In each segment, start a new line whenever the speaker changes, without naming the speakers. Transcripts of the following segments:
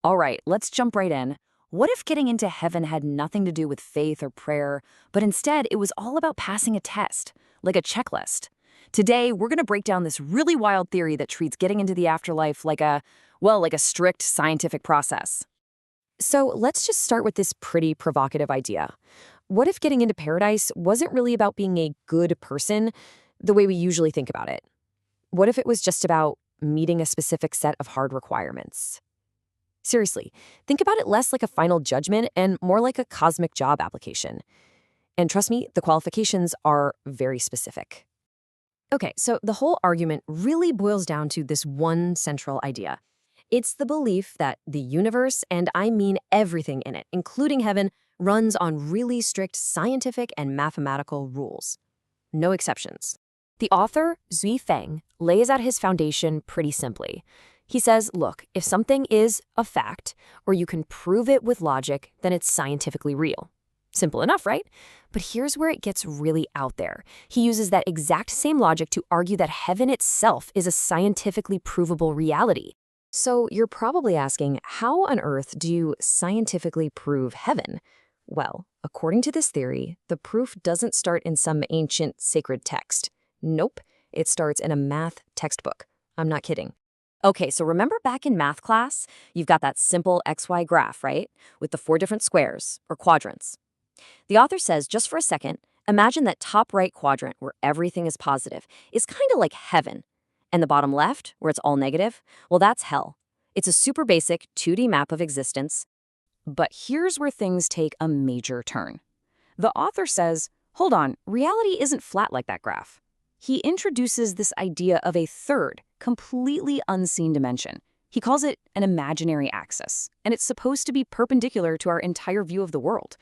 All right, let's jump right in. What if getting into heaven had nothing to do with faith or prayer, but instead it was all about passing a test, like a checklist? Today, we're going to break down this really wild theory that treats getting into the afterlife like a strict scientific process. So let's just start with this pretty provocative idea. What if getting into paradise wasn't really about being a good person the way we usually think about it? What if it was just about meeting a specific set of hard requirements? Seriously, think about it less like a final judgment and more like a cosmic job application. And trust me, the qualifications are very specific. Okay, so the whole argument really boils down to this one central idea. It's the belief that the universe, and I mean everything in it, including heaven, runs on really strict scientific and mathematical rules. No exceptions. The author, Zui Feng, lays out his foundation pretty simply. He says, look, if something is a fact, or you can prove it with logic, then it's scientifically real. Simple enough, right? But here's where it gets really out there. He uses that exact same logic to argue that heaven itself is a scientifically provable reality. So you're probably asking, how on earth do you scientifically prove heaven? Well, according to this theory, the proof doesn't start in some ancient sacred text. Nope, it starts in a math textbook. I'm not kidding. Okay, so remember back in math class, you've got that simple XY graph, right? With the 4 different squares, or quadrants. The author says, just for a second, imagine that top right quadrant where everything is positive is kind of like heaven. And the bottom left, where it's all negative, well, that's hell. It's a super basic 2D map of existence. But here's where things take a major turn. The author says, hold on, reality isn't flat like that graph. He introduces this idea of a third, completely unseen dimension. He calls it an imaginary axis, and it's supposed to be perpendicular to our entire view of the world.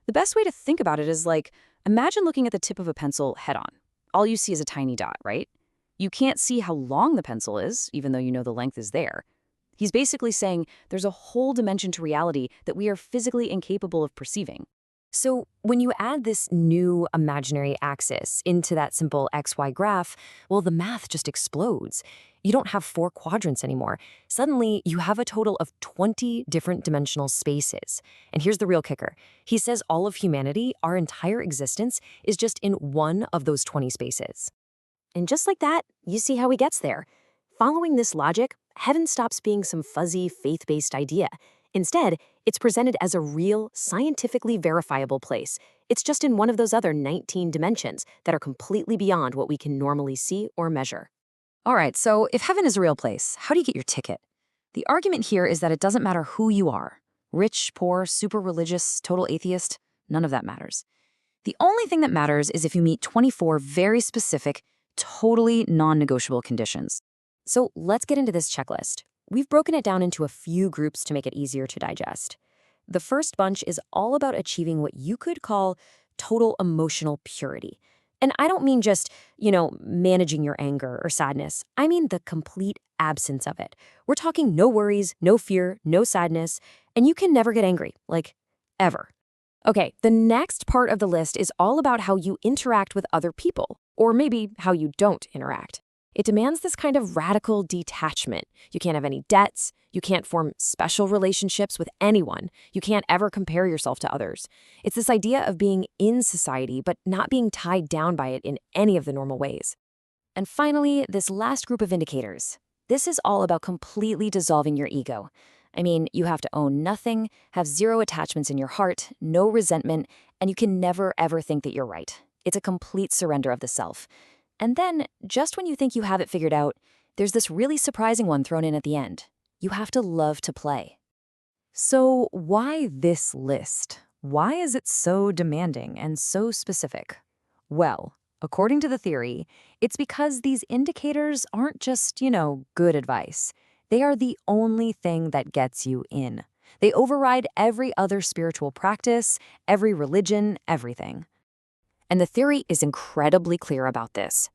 The best way to think about it is like, imagine looking at the tip of a pencil head-on. All you see is a tiny dot, right? You can't see how long the pencil is, even though you know the length is there. He's basically saying there's a whole dimension to reality that we are physically incapable of perceiving. So when you add this new imaginary axis into that simple XY graph, well, the math just explodes. You don't have 4 quadrants anymore. Suddenly, you have a total of 20 different dimensional spaces. And here's the real kicker. He says all of humanity, our entire existence, is just in one of those 20 spaces. And just like that, you see how he gets there. Following this logic, heaven stops being some fuzzy, faith-based idea. Instead, it's presented as a real, scientifically verifiable place. It's just in one of those other 19 dimensions that are completely beyond what we can normally see or measure. All right, so if heaven is a real place, how do you get your ticket? The argument here is that it doesn't matter who you are. Rich, poor, super religious, total atheist, none of that matters. The only thing that matters is if you meet 24 very specific, totally non-negotiable conditions. So let's get into this checklist. We've broken it down into a few groups to make it easier to digest. The first bunch is all about achieving what you could call total emotional purity. And I don't mean just, managing your anger or sadness. I mean the complete absence of it. We're talking no worries, no fear, no sadness, and you can never get angry, like ever. Okay, the next part of the list is all about how you interact with other people, or maybe how you don't interact. It demands this kind of radical detachment. You can't have any debts. You can't form special relationships with anyone. You can't ever compare yourself to others. It's this idea of being in society, but not being tied down by it in any of the normal ways. And finally, this last group of indicators. This is all about completely dissolving your ego. I mean, you have to own nothing, have 0 attachments in your heart, no resentment, and you can never ever think that you're right. It's a complete surrender of the self. And then, just when you think you have it figured out, there's this really surprising one thrown in at the end. You have to love to play. So why this list? Why is it so demanding and so specific? Well, according to the theory, it's because these indicators aren't just, good advice. They are the only thing that gets you in. They override every other spiritual practice, every religion, everything. And the theory is incredibly clear about this.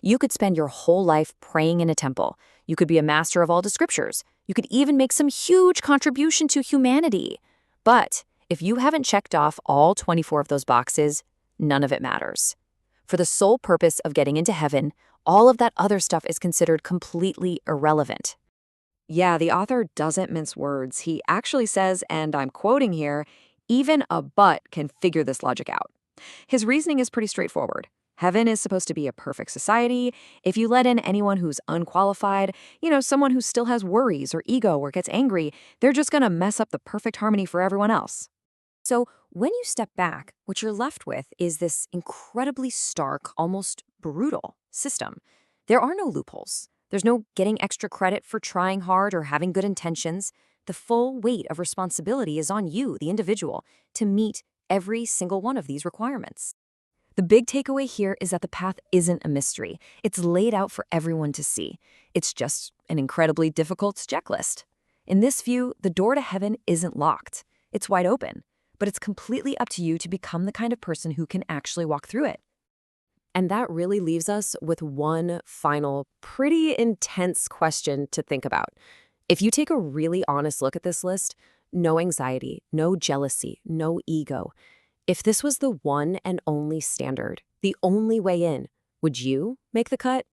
You could spend your whole life praying in a temple. You could be a master of all the scriptures. You could even make some huge contribution to humanity. But if you haven't checked off all 24 of those boxes, none of it matters. For the sole purpose of getting into heaven, all of that other stuff is considered completely irrelevant. Yeah, the author doesn't mince words. He actually says, and I'm quoting here, even a butt can figure this logic out. His reasoning is pretty straightforward. Heaven is supposed to be a perfect society. If you let in anyone who's unqualified, someone who still has worries or ego or gets angry, they're just going to mess up the perfect harmony for everyone else. So, when you step back, what you're left with is this incredibly stark, almost brutal system. There are no loopholes. There's no getting extra credit for trying hard or having good intentions. The full weight of responsibility is on you, the individual, to meet every single one of these requirements. The big takeaway here is that the path isn't a mystery. It's laid out for everyone to see. It's just an incredibly difficult checklist. In this view, the door to heaven isn't locked. It's wide open, but it's completely up to you to become the kind of person who can actually walk through it. And that really leaves us with one final, pretty intense question to think about. If you take a really honest look at this list, no anxiety, no jealousy, no ego. If this was the one and only standard, the only way in, would you make the cut?